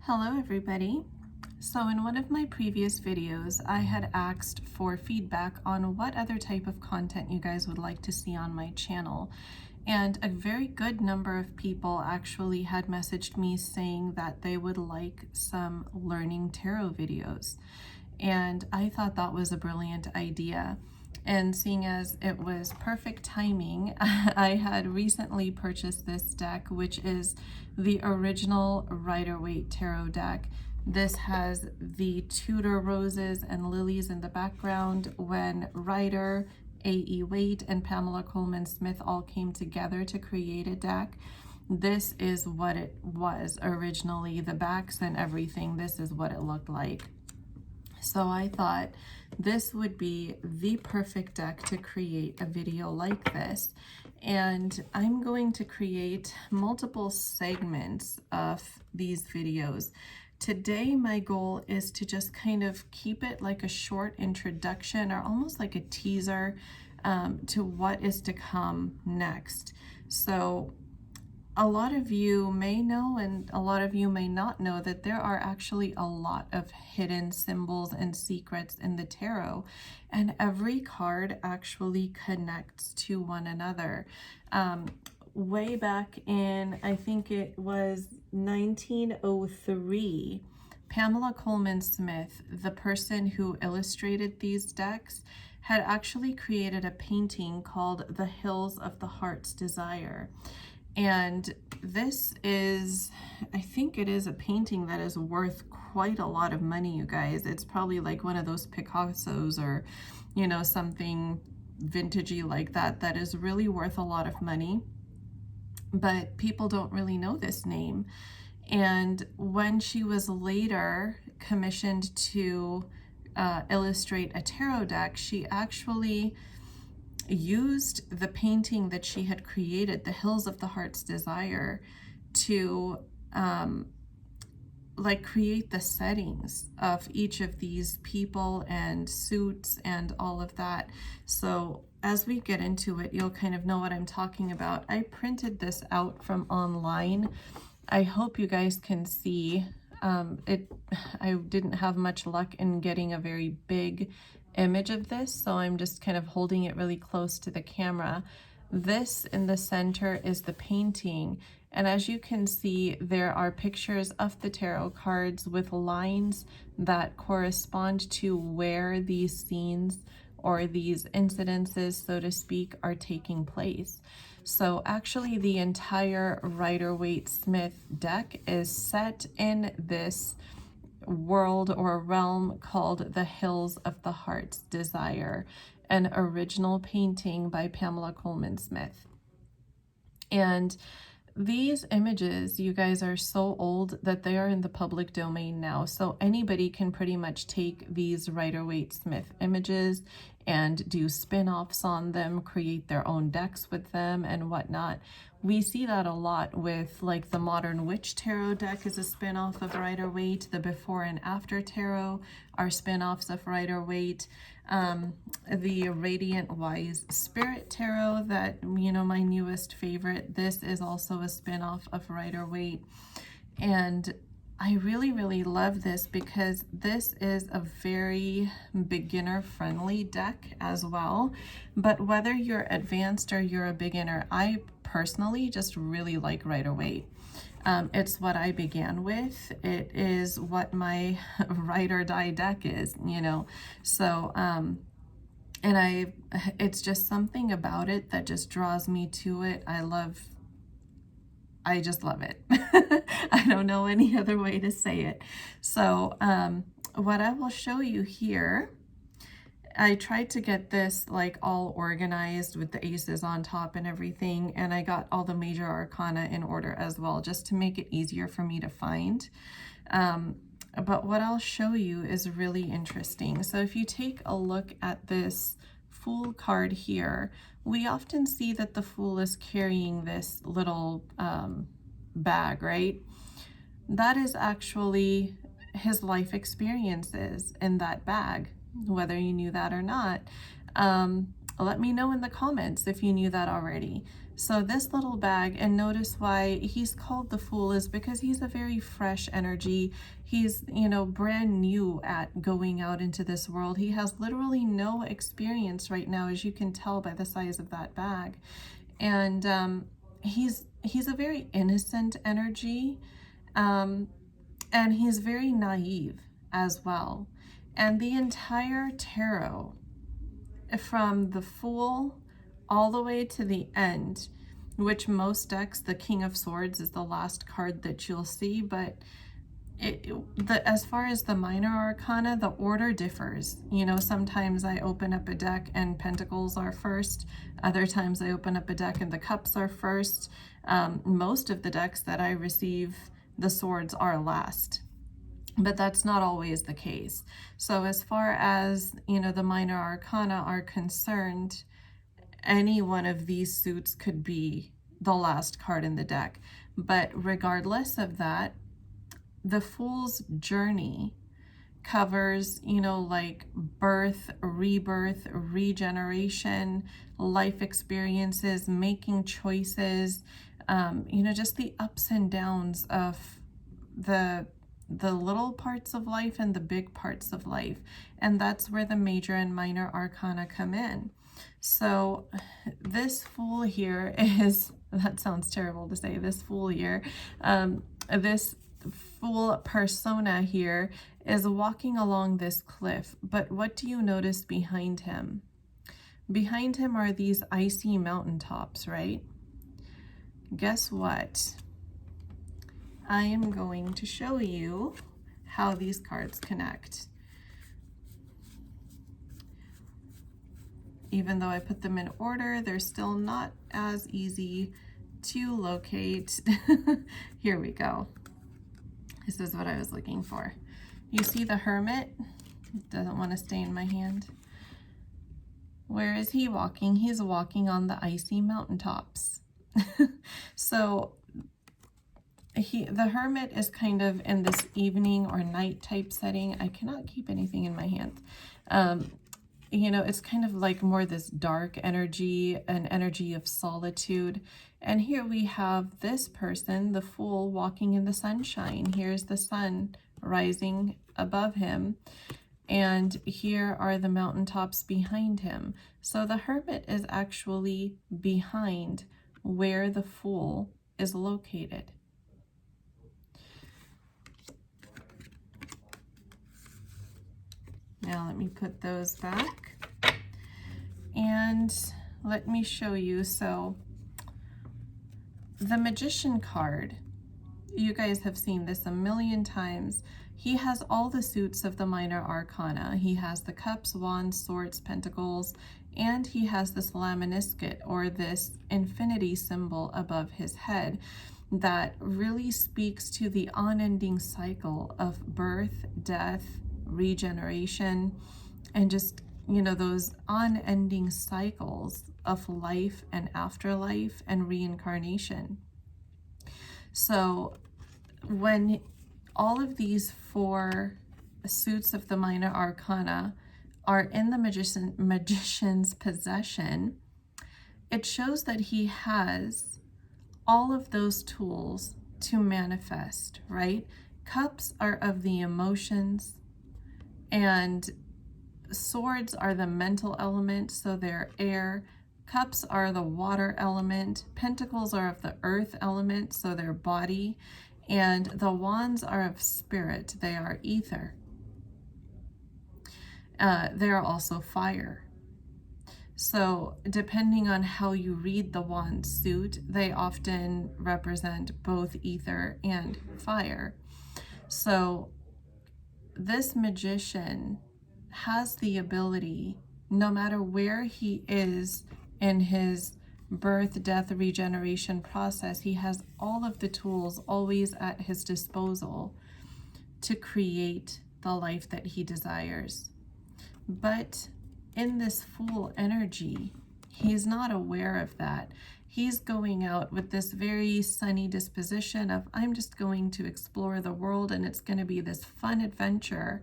Hello everybody. So in one of my previous videos, I had asked for feedback on what other type of content you guys would like to see on my channel. And a very good number of people actually had messaged me saying that they would like some learning tarot videos. And I thought that was a brilliant idea. And seeing as it was perfect timing, I had recently purchased this deck, which is the original Rider-Waite Tarot deck. This has the Tudor roses and lilies in the background when Rider, A.E. Waite, and Pamela Colman Smith all came together to create a deck. This is what it was originally, the backs and everything. This is what it looked like. So I thought this would be the perfect deck to create a video like this. And I'm going to create multiple segments of these videos. Today, my goal is to just kind of keep it like a short introduction or almost like a teaser to what is to come next. So a lot of you may know and a lot of you may not know that there are actually a lot of hidden symbols and secrets in the tarot, and every card actually connects to one another. Way back in, I think it was 1903, Pamela Colman Smith, the person who illustrated these decks, had actually created a painting called The Hills of the Heart's Desire. And this is, I think it is a painting that is worth quite a lot of money, you guys. It's probably like one of those Picassos or, you know, something vintagey like that, that is really worth a lot of money. But people don't really know this name. And when she was later commissioned to illustrate a tarot deck, she actually used the painting that she had created, The Hills of the Heart's Desire, to like create the settings of each of these people and suits and all of that. So as we get into it, you'll kind of know what I'm talking about. I printed this out from online. I hope you guys can see it. I didn't have much luck in getting a very big image of this, so I'm just kind of holding it really close to the camera. This in the center is the painting, and as you can see, there are pictures of the tarot cards with lines that correspond to where these scenes or these incidences, so to speak, are taking place. So actually the entire Rider-Waite Smith deck is set in this world or realm called The Hills of the Heart's Desire, an original painting by Pamela Colman Smith. And these images, you guys, are so old that they are in the public domain now. So anybody can pretty much take these Rider-Waite Smith images and do spin-offs on them, create their own decks with them and whatnot. We see that a lot with like the Modern Witch Tarot deck is a spin-off of Rider-Waite. The Before and After Tarot are spin-offs of Rider-Waite. The Radiant Wise Spirit Tarot, that, you know, my newest favorite, this is also a spin-off of Rider-Waite. And I really love this because this is a very beginner-friendly deck as well. But whether you're advanced or you're a beginner, I personally just really like Rider-Waite. It's what I began with. It is what my ride or die deck is, you know. So, and it's just something about it that just draws me to it. I just love it. I don't know any other way to say it. So what I will show you here, I tried to get this like all organized with the aces on top and everything, and I got all the major arcana in order as well, just to make it easier for me to find. But what I'll show you is really interesting. So if you take a look at this Fool card here, we often see that the Fool is carrying this little bag, right? That is actually his life experiences in that bag, whether you knew that or not. Let me know in the comments if you knew that already. So this little bag, and notice why he's called the Fool, is because he's a very fresh energy. He's, you know, brand new at going out into this world. He has literally no experience right now, as you can tell by the size of that bag. And he's a very innocent energy, and he's very naive as well. And the entire tarot, from the Fool all the way to the end, which most decks, the King of Swords is the last card that you'll see, but as far as the minor arcana, the order differs. You know, sometimes I open up a deck and Pentacles are first. Other times I open up a deck and the Cups are first. Most of the decks that I receive, the Swords are last. But that's not always the case. So as far as, you know, the minor arcana are concerned, any one of these suits could be the last card in the deck. But regardless of that, the Fool's journey covers, you know, like birth, rebirth, regeneration, life experiences, making choices, you know, just the ups and downs of the little parts of life and the big parts of life. And that's where the major and minor arcana come in. So this Fool here is, that sounds terrible to say, this Fool here, this Fool persona here is walking along this cliff. But what do you notice behind him? Behind him are these icy mountaintops, right? Guess what? I am going to show you how these cards connect. Even though I put them in order, they're still not as easy to locate. Here we go. This is what I was looking for. You see the Hermit? It doesn't want to stay in my hand. Where is he walking? He's walking on the icy mountaintops. So the Hermit is kind of in this evening or night type setting. I cannot keep anything in my hand. You know, it's kind of like more this dark energy, an energy of solitude. And here we have this person, the Fool, walking in the sunshine. Here's the sun rising above him. And here are the mountaintops behind him. So the Hermit is actually behind where the Fool is located. Now let me put those back and let me show you. So the Magician card, you guys have seen this a million times. He has all the suits of the minor arcana. He has the cups, wands, swords, pentacles, and he has this lamaniskit, or this infinity symbol above his head, that really speaks to the unending cycle of birth, death, regeneration, and just, you know, those unending cycles of life and afterlife and reincarnation. So when all of these four suits of the minor arcana are in the magician's possession, it shows that he has all of those tools to manifest, right? Cups are of the emotions, and swords are the mental element, so they're air. Cups are the water element. Pentacles are of the earth element, so they're body. And the wands are of spirit. They are ether. They are also fire. So depending on how you read the wand suit, they often represent both ether and fire. So this magician has the ability, no matter where he is in his birth, death, regeneration process, he has all of the tools always at his disposal to create the life that he desires. But in this Fool energy, he's not aware of that. He's going out with this very sunny disposition of, I'm just going to explore the world and it's going to be this fun adventure.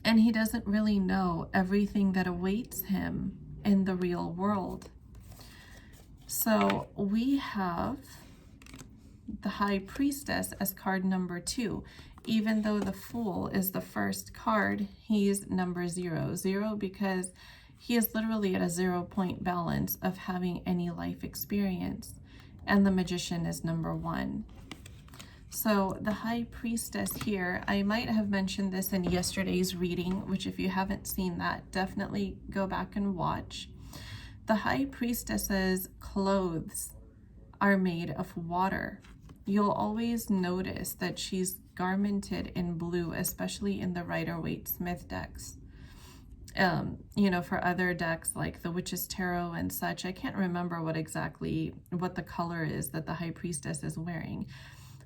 And he doesn't really know everything that awaits him in the real world. So we have the High Priestess as card number 2. Even though the Fool is the first card, he's number 0. 0 because he is literally at a 0-point balance of having any life experience. And the Magician is number 1. So the High Priestess here, I might have mentioned this in yesterday's reading, which if you haven't seen that, definitely go back and watch. The High Priestess's clothes are made of water. You'll always notice that she's garmented in blue, especially in the Rider-Waite-Smith decks. You know, for other decks like the Witch's Tarot and such, I can't remember what the color is that the High Priestess is wearing,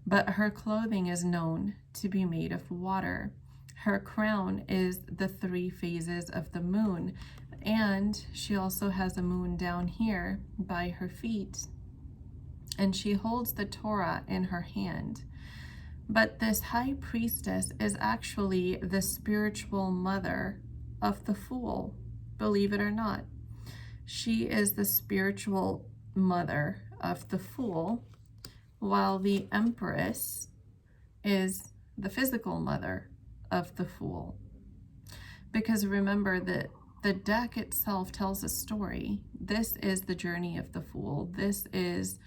but her clothing is known to be made of water. Her crown is the 3 phases of the moon, and she also has a moon down here by her feet, and she holds the Torah in her hand. But this High Priestess is actually the spiritual mother of the Fool, believe it or not. She is the spiritual mother of the Fool, while the Empress is the physical mother of the Fool. Because remember that the deck itself tells a story. This is the journey of the Fool. This is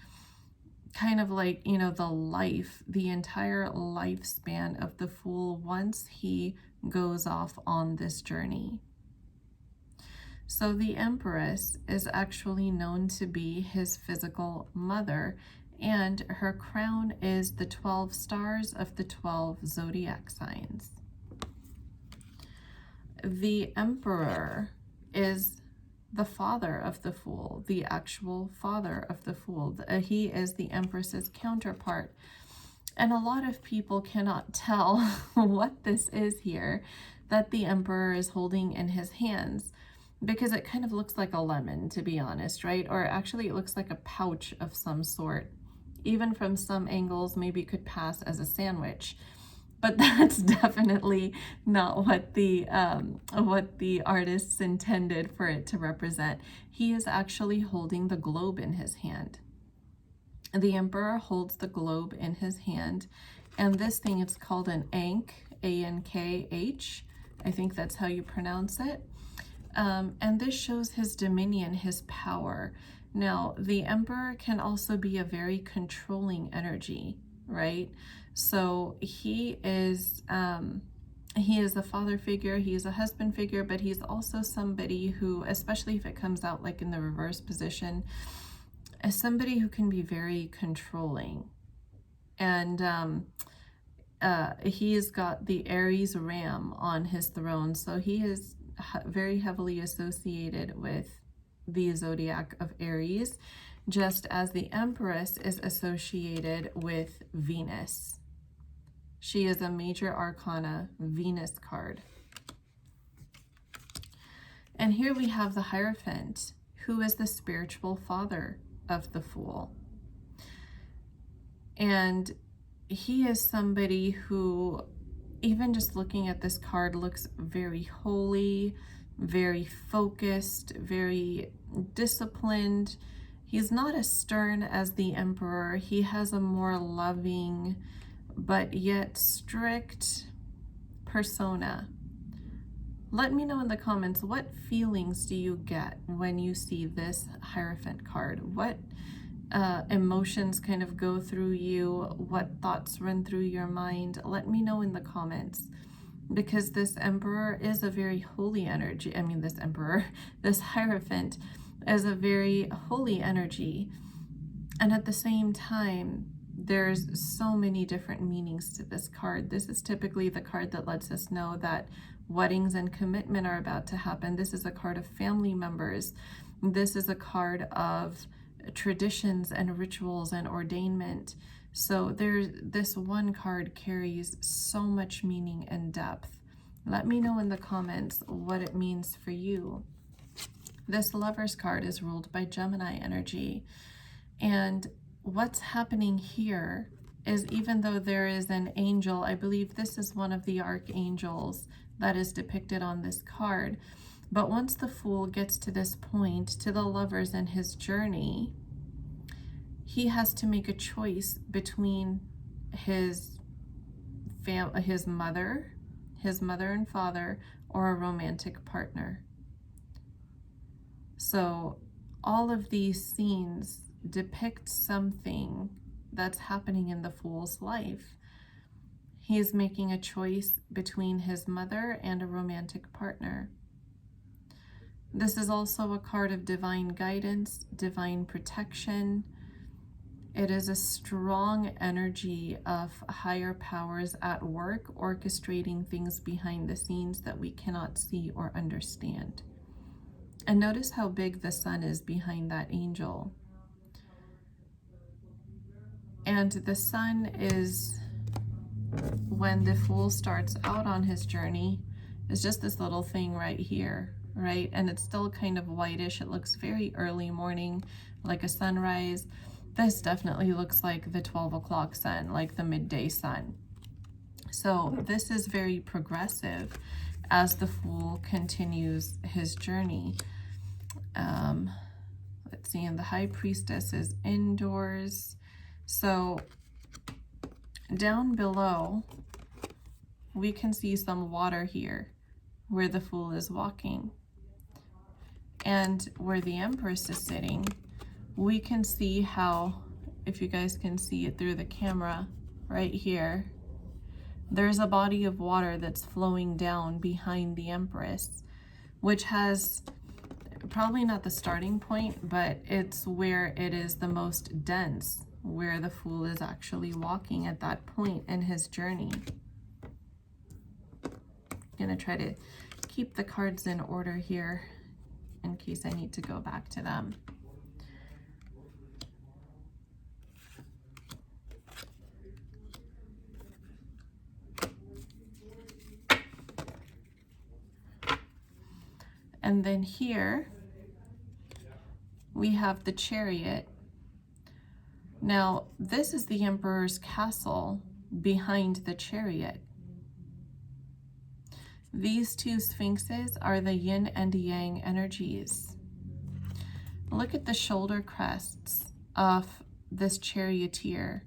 kind of like, you know, the entire lifespan of the Fool once he goes off on this journey. So the Empress is actually known to be his physical mother, and her crown is the 12 stars of the 12 zodiac signs. The Emperor is the father of the Fool, the actual father of the Fool. He is the Empress's counterpart. And a lot of people cannot tell what this is here that the Emperor is holding in his hands, because it kind of looks like a lemon, to be honest, right? Or actually it looks like a pouch of some sort. Even from some angles, maybe it could pass as a sandwich. But that's definitely not what the artists intended for it to represent. He is actually holding the globe in his hand. The Emperor holds the globe in his hand, and this thing, it's called an Ankh, A-N-K-H. I think that's how you pronounce it. And this shows his dominion, his power. Now, the Emperor can also be a very controlling energy, right? So he is a father figure, he is a husband figure, but he's also somebody who, especially if it comes out like in the reverse position, is somebody who can be very controlling. And he's got the Aries ram on his throne, so he is very heavily associated with the zodiac of Aries, just as the Empress is associated with Venus. She is a major arcana Venus card. And here we have the Hierophant, who is the spiritual father of the Fool. And he is somebody who, even just looking at this card, looks very holy, very focused, very disciplined. He's not as stern as the Emperor. He has a more loving but yet strict persona. Let me know in the comments, what feelings do you get when you see this Hierophant card? What emotions kind of go through you? What thoughts run through your mind? Let me know in the comments, because this Emperor is a very holy energy. I mean, this Hierophant is a very holy energy. And at the same time, there's so many different meanings to this card. This is typically the card that lets us know that weddings and commitment are about to happen. This is a card of family members. This is a card of traditions and rituals and ordainment. So this one card carries so much meaning and depth. Let me know in the comments what it means for you. This Lover's card is ruled by Gemini energy. And what's happening here is, even though there is an angel, I believe this is one of the archangels that is depicted on this card. But once the Fool gets to this point, to the Lovers in his journey, he has to make a choice between his mother and father, or a romantic partner. So all of these scenes depict something that's happening in the Fool's life. He is making a choice between his mother and a romantic partner. This is also a card of divine guidance, divine protection. It is a strong energy of higher powers at work, orchestrating things behind the scenes that we cannot see or understand. And notice how big the sun is behind that angel. And the sun is, when the Fool starts out on his journey, is just this little thing right here, right? And it's still kind of whitish. It looks very early morning, like a sunrise. This definitely looks like the 12 o'clock sun, like the midday sun. So this is very progressive as the Fool continues his journey. Let's see, and the High Priestess is indoors. So down below, we can see some water here where the Fool is walking. And where the Empress is sitting, we can see how, if you guys can see it through the camera, right here, there's a body of water that's flowing down behind the Empress, which has probably not the starting point, but it's where it is the most dense, where the Fool is actually walking at that point in his journey. I'm gonna try to keep the cards in order here in case I need to go back to them. And then here we have the Chariot. Now, this is the Emperor's castle behind the Chariot. These two sphinxes are the yin and yang energies. Look at the shoulder crests of this charioteer.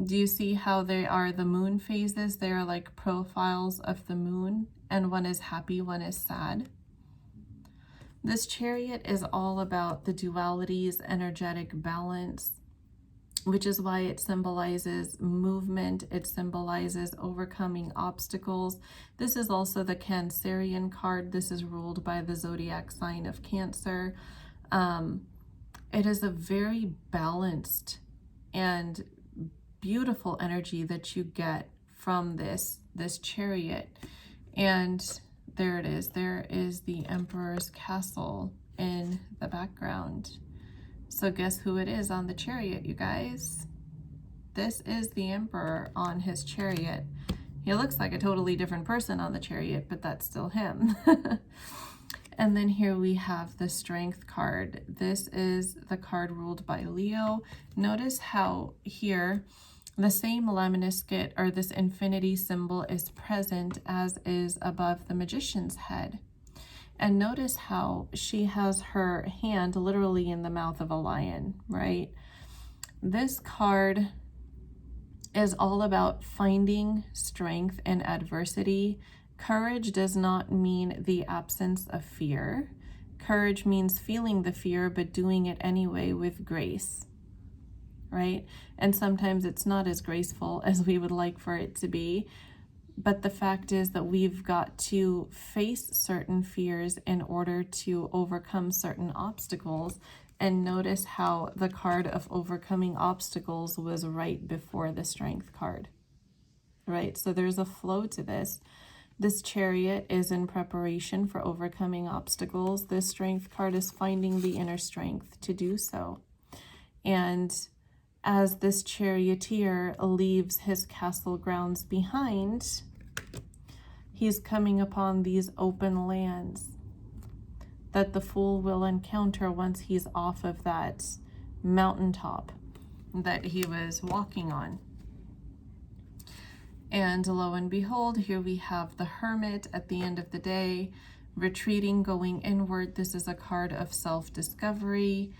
Do you see how they are the moon phases? They are like profiles of the moon, and one is happy, one is sad. This Chariot is all about the dualities, energetic balance, which is why it symbolizes movement. It symbolizes overcoming obstacles. This is also the Cancerian card. This is ruled by the zodiac sign of Cancer. It is a very balanced and beautiful energy that you get from this Chariot. And there it is. There is the Emperor's castle in the background. So guess who it is on the Chariot, you guys? This is the Emperor on his Chariot. He looks like a totally different person on the Chariot, but that's still him. And then here we have the Strength card. This is the card ruled by Leo. Notice how here the same lemniscate, or this infinity symbol, is present as is above the Magician's head. And notice how she has her hand literally in the mouth of a lion, right? This card is all about finding strength in adversity. Courage does not mean the absence of fear. Courage means feeling the fear, but doing it anyway with grace, right? And sometimes it's not as graceful as we would like for it to be. But the fact is that we've got to face certain fears in order to overcome certain obstacles. And notice how the card of overcoming obstacles was right before the Strength card, right? So there's a flow to this. This Chariot is in preparation for overcoming obstacles. This Strength card is finding the inner strength to do so. And as this charioteer leaves his castle grounds behind, he's coming upon these open lands that the Fool will encounter once he's off of that mountaintop that he was walking on. And lo and behold, here we have the Hermit at the end of the day, retreating, going inward. This is a card of self-discovery.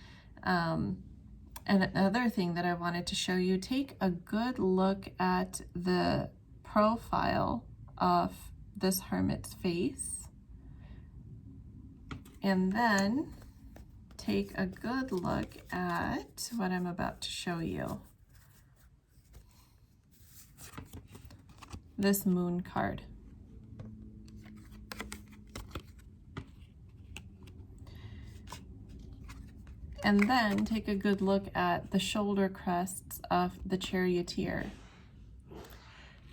And another thing that I wanted to show you, take a good look at the profile of this hermit's face, and then take a good look at what I'm about to show you. This moon card. And then take a good look at the shoulder crests of the charioteer.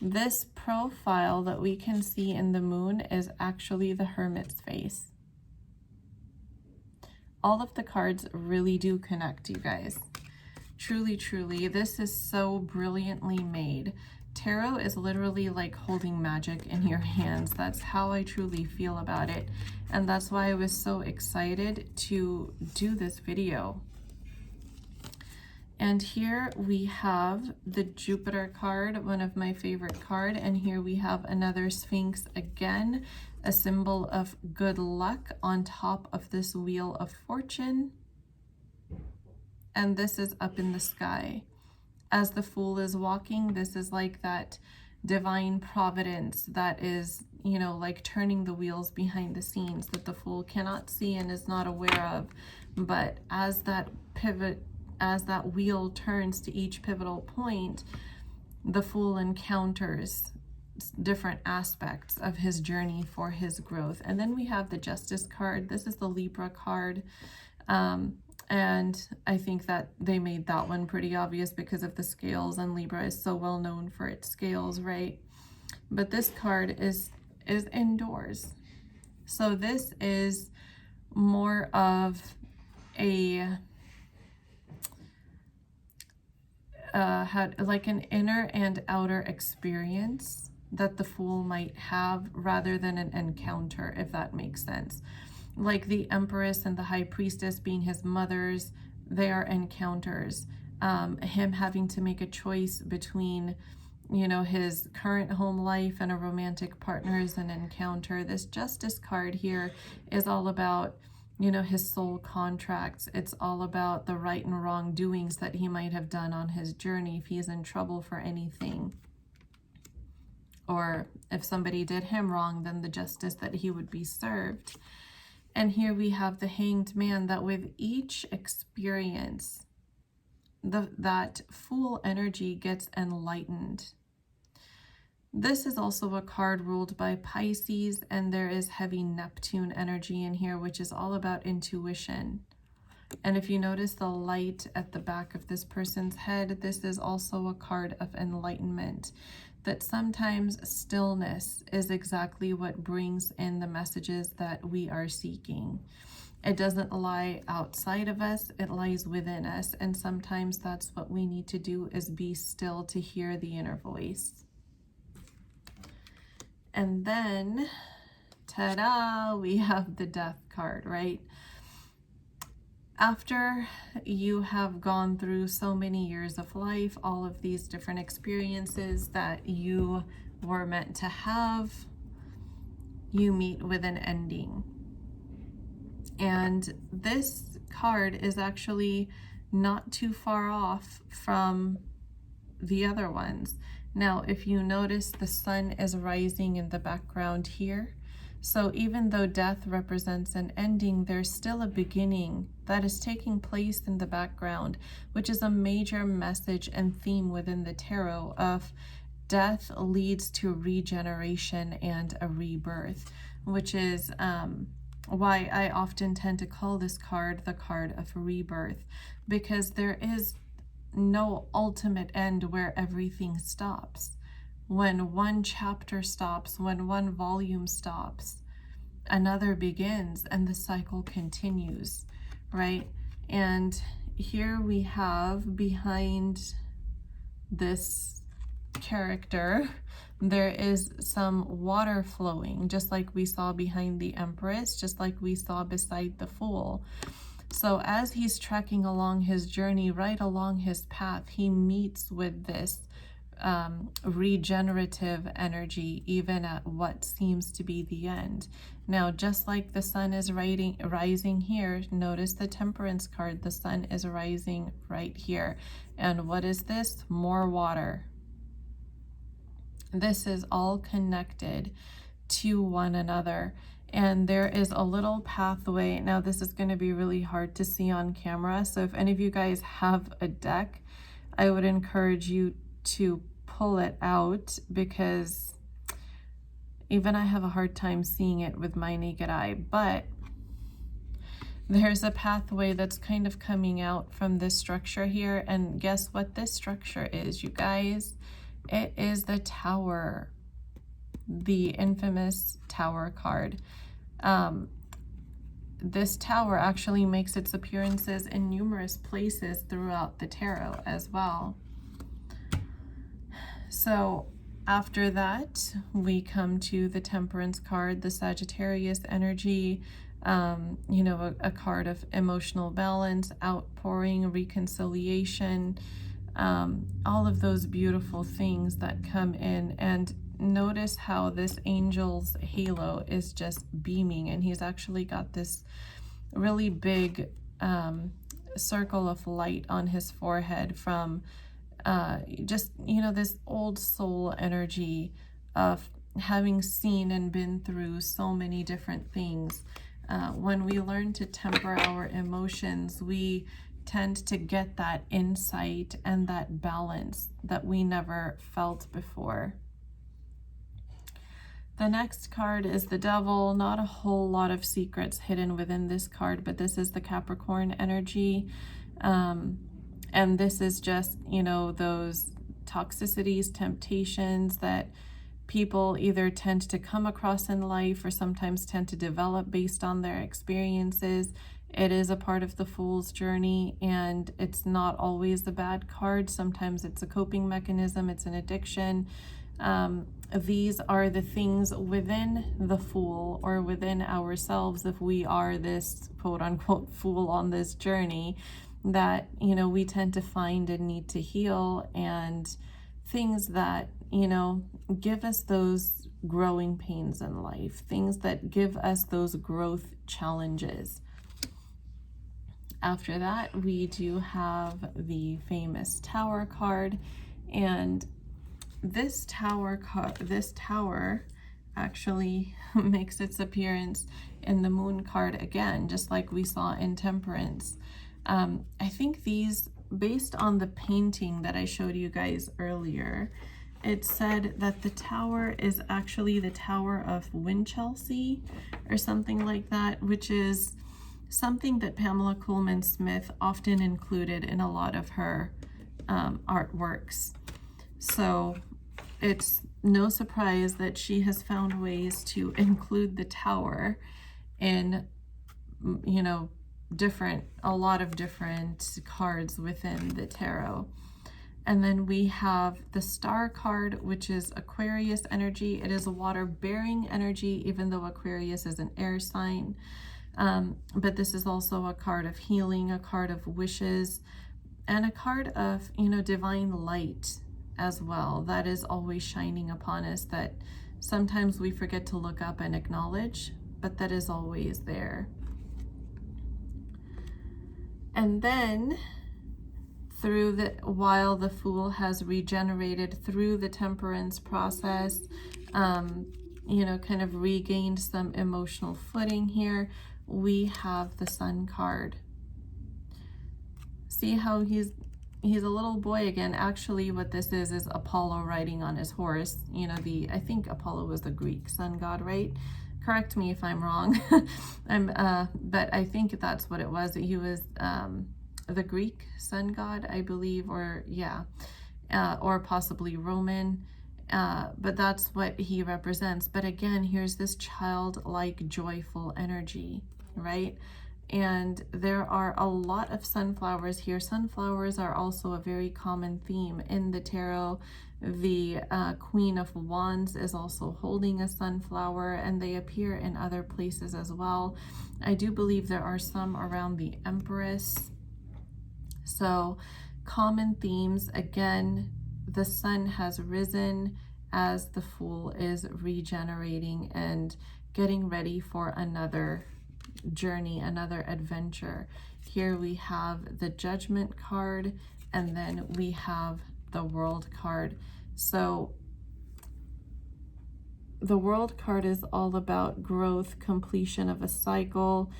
This profile that we can see in the moon is actually the hermit's face. All of the cards really do connect, you guys. Truly, truly, this is so brilliantly made. Tarot is literally like holding magic in your hands. That's how I truly feel about it. And that's why I was so excited to do this video. And here we have the Jupiter card, one of my favorite cards. And here we have another Sphinx again, a symbol of good luck on top of this Wheel of Fortune. And this is up in the sky. As the Fool is walking, this is like that divine providence that is, you know, like turning the wheels behind the scenes that the Fool cannot see and is not aware of. But as that wheel turns to each pivotal point, the Fool encounters different aspects of his journey for his growth. And then we have the Justice card. This is the Libra card. And I think that they made that one pretty obvious because of the scales, and Libra is so well known for its scales, right? But this card is indoors. So this is more of a like an inner and outer experience that the Fool might have rather than an encounter, if that makes sense. Like the Empress and the High Priestess being his mothers, they are encounters. Him having to make a choice between, you know, his current home life and a romantic partner is an encounter. This Justice card here is all about, you know, his soul contracts. It's all about the right and wrong doings that he might have done on his journey if he's in trouble for anything. Or if somebody did him wrong, then the justice that he would be served. And here we have the Hanged Man, that with each experience, that Fool energy gets enlightened. This is also a card ruled by Pisces, and there is heavy Neptune energy in here, which is all about intuition. And if you notice the light at the back of this person's head, this is also a card of enlightenment. That sometimes stillness is exactly what brings in the messages that we are seeking. It doesn't lie outside of us, it lies within us. And sometimes that's what we need to do, is be still to hear the inner voice. And then, ta-da, we have the Death card, right? After you have gone through so many years of life, all of these different experiences that you were meant to have, you meet with an ending. And this card is actually not too far off from the other ones. Now, if you notice, the sun is rising in the background here. So even though death represents an ending, there's still a beginning that is taking place in the background, which is a major message and theme within the tarot of death leads to regeneration and a rebirth, which is why I often tend to call this card the card of rebirth, because there is no ultimate end where everything stops. When one chapter stops, when one volume stops, another begins and the cycle continues, right? And here we have behind this character, there is some water flowing, just like we saw behind the Empress, just like we saw beside the Fool. So as he's trekking along his journey, right along his path, he meets with this regenerative energy, even at what seems to be the end. Now, just like the sun is rising here, notice the Temperance card, the sun is rising right here. And what is this? More water. This is all connected to one another. And there is a little pathway. Now, this is going to be really hard to see on camera. So if any of you guys have a deck, I would encourage you to pull it out, because even I have a hard time seeing it with my naked eye. But there's a pathway that's kind of coming out from this structure here. And guess what this structure is, you guys? It is the Tower, the infamous Tower card. This Tower actually makes its appearances in numerous places throughout the tarot as well. So after that, we come to the Temperance card, the Sagittarius energy, you know, a card of emotional balance, outpouring, reconciliation, all of those beautiful things that come in. And notice how this angel's halo is just beaming, and he's actually got this really big circle of light on his forehead from just, you know, this old soul energy of having seen and been through so many different things. When we learn to temper our emotions, we tend to get that insight and that balance that we never felt before. The next card is the Devil. Not a whole lot of secrets hidden within this card, but this is the Capricorn energy. And this is just, you know, those toxicities, temptations that people either tend to come across in life or sometimes tend to develop based on their experiences. It is a part of the Fool's journey, and it's not always a bad card. Sometimes it's a coping mechanism, it's an addiction. These are the things within the Fool or within ourselves, if we are this quote unquote fool on this journey, that, you know, we tend to find and need to heal, and things that, you know, give us those growing pains in life, things that give us those growth challenges. After that, we do have the famous Tower card, and this tower actually makes its appearance in the Moon card again, just like we saw in Temperance. I think these, based on the painting that I showed you guys earlier, it said that the tower is actually the Tower of Winchelsea or something like that, which is something that Pamela Coleman Smith often included in a lot of her artworks. So it's no surprise that she has found ways to include the tower in, you know, a lot of different cards within the tarot. And then we have the Star card, which is Aquarius energy. It is a water-bearing energy, even though Aquarius is an air sign. But this is also a card of healing, a card of wishes, and a card of, you know, divine light as well. That is always shining upon us, that sometimes we forget to look up and acknowledge, but that is always there. And then while the Fool has regenerated through the Temperance process, you know, kind of regained some emotional footing here, we have the Sun card. See how he's a little boy again. Actually, what this is Apollo riding on his horse. You know, I think Apollo was the Greek sun god, right? Correct me if I'm wrong. But I think that's what it was. He was the Greek sun god, I believe, or yeah, or possibly Roman. But that's what he represents. But again, here's this childlike, joyful energy, right? And there are a lot of sunflowers here. Sunflowers are also a very common theme in the tarot. The Queen of Wands is also holding a sunflower, and they appear in other places as well. I do believe there are some around the Empress. So common themes, again, the sun has risen as the Fool is regenerating and getting ready for another journey, another adventure. Here we have the Judgment card, and then we have the World card. So the World card is all about growth, completion of a cycle,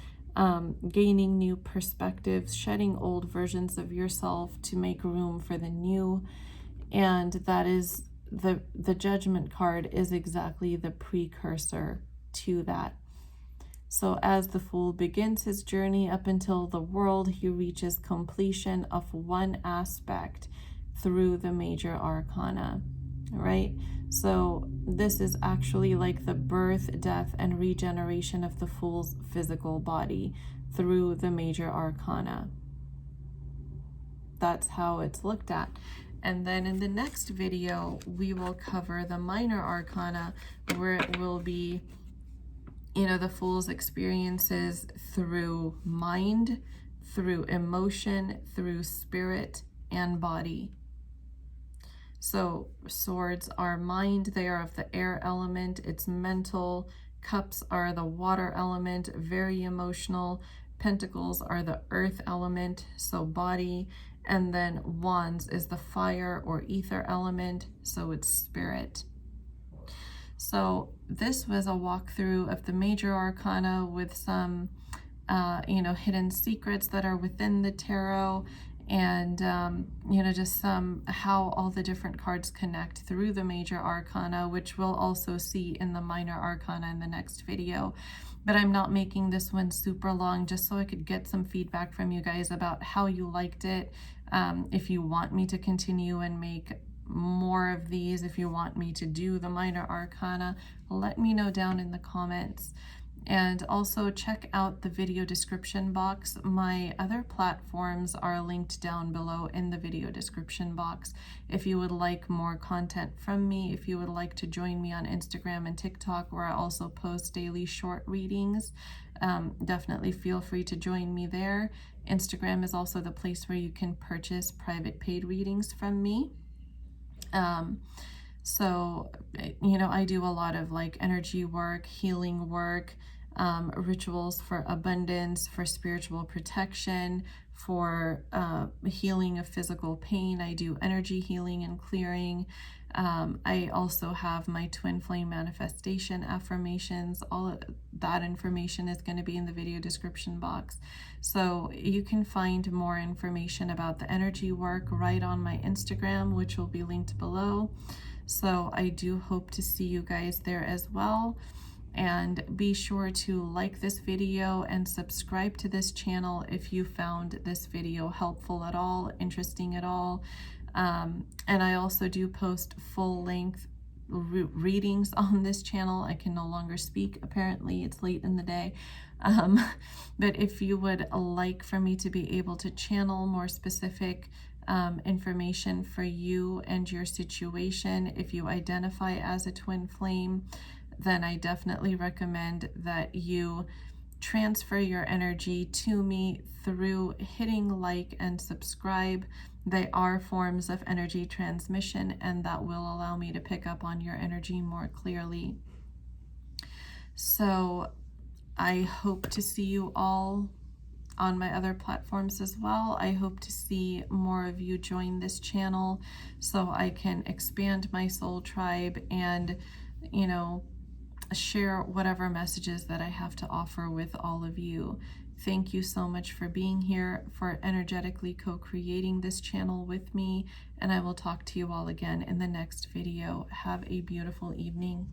gaining new perspectives, shedding old versions of yourself to make room for the new. And that is the Judgment card is exactly the precursor to that. So as the Fool begins his journey up until the World, he reaches completion of one aspect through the major arcana, right? So this is actually like the birth, death, and regeneration of the Fool's physical body through the major arcana. That's how it's looked at. And then in the next video, we will cover the minor arcana, where it will be, you know, the Fool's experiences through mind, through emotion, through spirit and body. So swords are mind, they are of the air element, it's mental. Cups are the water element, very emotional. Pentacles are the earth element, so body. And then wands is the fire or ether element, so it's spirit. So this was a walkthrough of the major arcana with some, you know, hidden secrets that are within the tarot, and, you know, just how all the different cards connect through the major arcana, which we'll also see in the minor arcana in the next video. But I'm not making this one super long, just so I could get some feedback from you guys about how you liked it. If you want me to continue and make more of these, if you want me to do the minor arcana, let me know down in the comments. And also check out the video description box. My other platforms are linked down below in the video description box. If you would like more content from me, if you would like to join me on Instagram and TikTok, where I also post daily short readings, definitely feel free to join me there. Instagram is also the place where you can purchase private paid readings from me. So, you know, I do a lot of like energy work, healing work, rituals for abundance, for spiritual protection, for healing of physical pain. I do energy healing and clearing. I also have my twin flame manifestation affirmations. All of that information is going to be in the video description box. So you can find more information about the energy work right on my Instagram, which will be linked below. So I do hope to see you guys there as well. And be sure to like this video and subscribe to this channel if you found this video helpful at all, interesting at all. And I also do post full-length readings on this channel. I can no longer speak, apparently it's late in the day. But if you would like for me to be able to channel more specific information for you and your situation, if you identify as a twin flame, then I definitely recommend that you transfer your energy to me through hitting like and subscribe. They are forms of energy transmission, and that will allow me to pick up on your energy more clearly. So I hope to see you all on my other platforms as well. I hope to see more of you join this channel so I can expand my soul tribe and, you know, share whatever messages that I have to offer with all of you. Thank you so much for being here, for energetically co-creating this channel with me, and I will talk to you all again in the next video. Have a beautiful evening.